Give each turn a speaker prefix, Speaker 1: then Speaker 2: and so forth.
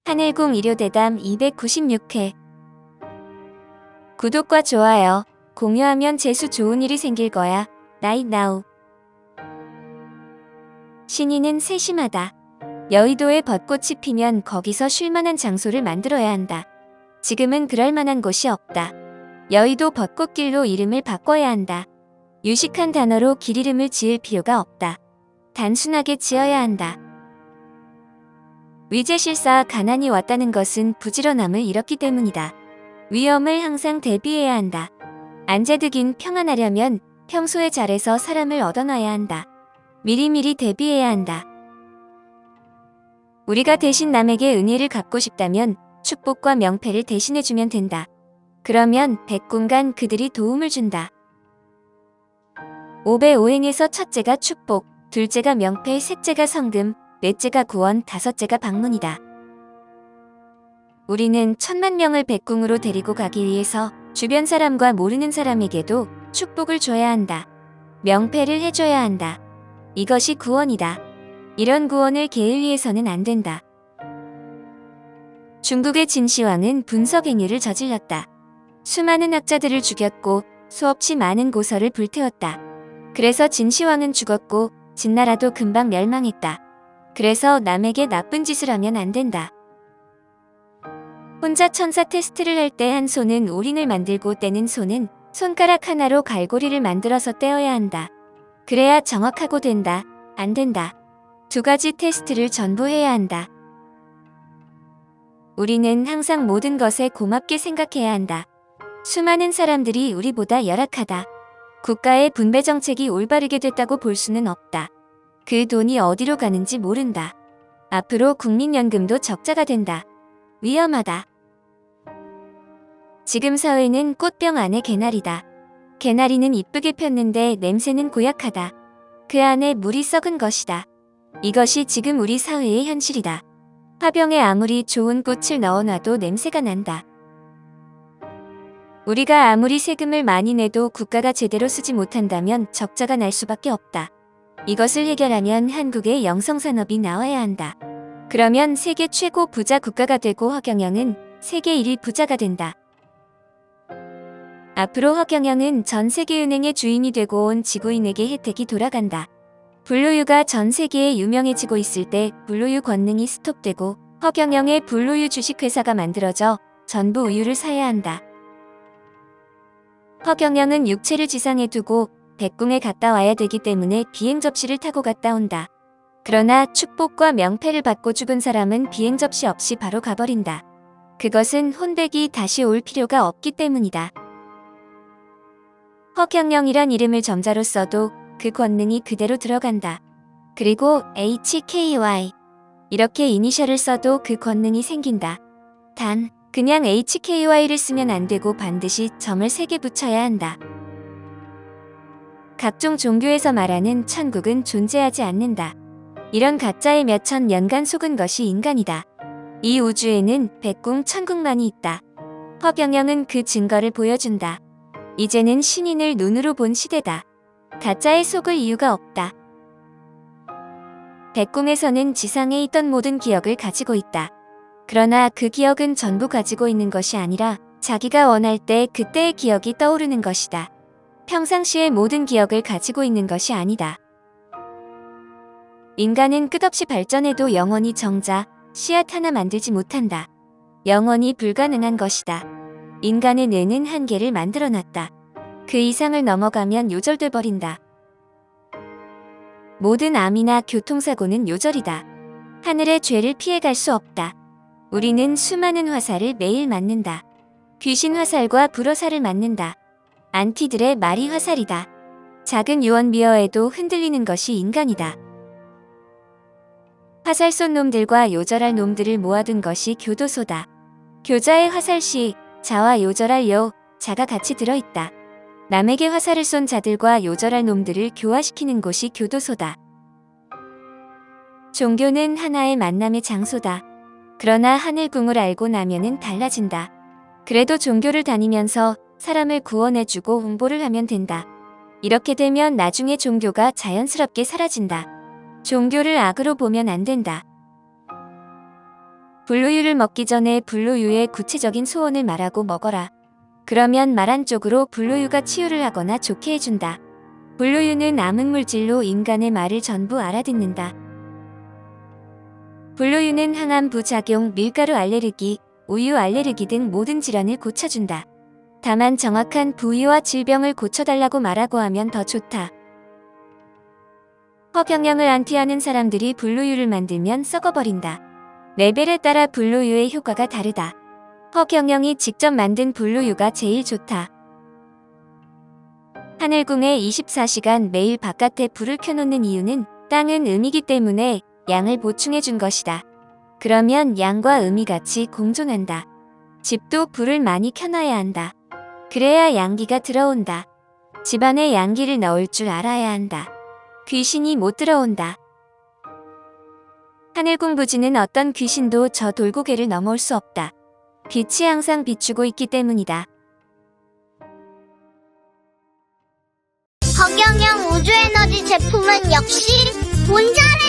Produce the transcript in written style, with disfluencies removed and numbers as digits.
Speaker 1: 하늘궁 일요대담 296회. 구독과 좋아요, 공유하면 재수 좋은 일이 생길 거야. Right now. 신이는 세심하다. 여의도에 벚꽃이 피면 거기서 쉴만한 장소를 만들어야 한다. 지금은 그럴 만한 곳이 없다. 여의도 벚꽃길로 이름을 바꿔야 한다. 유식한 단어로 길 이름을 지을 필요가 없다. 단순하게 지어야 한다. 위제실사 가난이 왔다는 것은 부지런함을 잃었기 때문이다. 위험을 항상 대비해야 한다. 안재득인 평안하려면 평소에 잘해서 사람을 얻어놔야 한다. 미리미리 대비해야 한다. 우리가 대신 남에게 은혜를 갚고 싶다면 축복과 명패를 대신해주면 된다. 그러면 백군간 그들이 도움을 준다. 오배오행에서 첫째가 축복, 둘째가 명패, 셋째가 성금, 넷째가 구원, 다섯째가 방문이다. 우리는 10,000,000명을 백궁으로 데리고 가기 위해서 주변 사람과 모르는 사람에게도 축복을 줘야 한다. 명패를 해줘야 한다. 이것이 구원이다. 이런 구원을 게을리해서는 안 된다. 중국의 진시황은 분석행위를 저질렀다. 수많은 학자들을 죽였고 수없이 많은 고서를 불태웠다. 그래서 진시황은 죽었고 진나라도 금방 멸망했다. 그래서 남에게 나쁜 짓을 하면 안 된다. 혼자 천사 테스트를 할 때 한 손은 올인을 만들고 떼는 손은 손가락 하나로 갈고리를 만들어서 떼어야 한다. 그래야 정확하고 된다. 안 된다. 두 가지 테스트를 전부 해야 한다. 우리는 항상 모든 것에 고맙게 생각해야 한다. 수많은 사람들이 우리보다 열악하다. 국가의 분배 정책이 올바르게 됐다고 볼 수는 없다. 그 돈이 어디로 가는지 모른다. 앞으로 국민연금도 적자가 된다. 위험하다. 지금 사회는 꽃병 안에 개나리다. 개나리는 이쁘게 폈는데 냄새는 고약하다. 그 안에 물이 썩은 것이다. 이것이 지금 우리 사회의 현실이다. 화병에 아무리 좋은 꽃을 넣어놔도 냄새가 난다. 우리가 아무리 세금을 많이 내도 국가가 제대로 쓰지 못한다면 적자가 날 수밖에 없다. 이것을 해결하면 한국의 영성산업이 나와야 한다. 그러면 세계 최고 부자 국가가 되고 허경영은 세계 1위 부자가 된다. 앞으로 허경영은 전 세계은행의 주인이 되고 온 지구인에게 혜택이 돌아간다. 블루유가 전 세계에 유명해지고 있을 때 블루유 권능이 스톱되고 허경영의 블루유 주식회사가 만들어져 전부 우유를 사야 한다. 허경영은 육체를 지상에 두고 백궁에 갔다 와야 되기 때문에 비행 접시를 타고 갔다 온다. 그러나 축복과 명패를 받고 죽은 사람은 비행 접시 없이 바로 가버린다. 그것은 혼백이 다시 올 필요가 없기 때문이다. 허경영이란 이름을 점자로 써도 그 권능이 그대로 들어간다. 그리고 HKY 이렇게 이니셜을 써도 그 권능이 생긴다. 단 그냥 HKY를 쓰면 안 되고 반드시 점을 3개 붙여야 한다. 각종 종교에서 말하는 천국은 존재하지 않는다. 이런 가짜에 몇천 년간 속은 것이 인간이다. 이 우주에는 백궁 천국만이 있다. 허경영은 그 증거를 보여준다. 이제는 신인을 눈으로 본 시대다. 가짜에 속을 이유가 없다. 백궁에서는 지상에 있던 모든 기억을 가지고 있다. 그러나 그 기억은 전부 가지고 있는 것이 아니라 자기가 원할 때 그때의 기억이 떠오르는 것이다. 평상시의 모든 기억을 가지고 있는 것이 아니다. 인간은 끝없이 발전해도 영원히 정자, 씨앗 하나 만들지 못한다. 영원히 불가능한 것이다. 인간의 뇌는 한계를 만들어놨다. 그 이상을 넘어가면 요절돼 버린다. 모든 암이나 교통사고는 요절이다. 하늘의 죄를 피해갈 수 없다. 우리는 수많은 화살을 매일 맞는다. 귀신 화살과 불화살을 맞는다. 안티들의 말이 화살이다. 작은 유언비어에도 흔들리는 것이 인간이다. 화살 쏜 놈들과 요절할 놈들을 모아둔 것이 교도소다. 교자의 화살시, 자와 요절할 요, 자가 같이 들어있다. 남에게 화살을 쏜 자들과 요절할 놈들을 교화시키는 곳이 교도소다. 종교는 하나의 만남의 장소다. 그러나 하늘궁을 알고 나면은 달라진다. 그래도 종교를 다니면서 사람을 구원해주고 홍보를 하면 된다. 이렇게 되면 나중에 종교가 자연스럽게 사라진다. 종교를 악으로 보면 안 된다. 분루유를 먹기 전에 분루유의 구체적인 소원을 말하고 먹어라. 그러면 말한 쪽으로 분루유가 치유를 하거나 좋게 해준다. 분루유는 암흑물질로 인간의 말을 전부 알아듣는다. 분루유는 항암 부작용, 밀가루 알레르기, 우유 알레르기 등 모든 질환을 고쳐준다. 다만 정확한 부위와 질병을 고쳐달라고 말하고 하면 더 좋다. 허경영을 안티하는 사람들이 분루유를 만들면 썩어버린다. 레벨에 따라 분루유의 효과가 다르다. 허경영이 직접 만든 분루유가 제일 좋다. 하늘궁에 24시간 매일 바깥에 불을 켜놓는 이유는 땅은 음이기 때문에 양을 보충해준 것이다. 그러면 양과 음이 같이 공존한다. 집도 불을 많이 켜놔야 한다. 그래야 양기가 들어온다. 집안에 양기를 넣을 줄 알아야 한다. 귀신이 못 들어온다. 하늘궁 부지는 어떤 귀신도 저 돌고개를 넘어올 수 없다. 빛이 항상 비추고 있기 때문이다.
Speaker 2: 허경영 우주에너지 제품은 역시 본자래!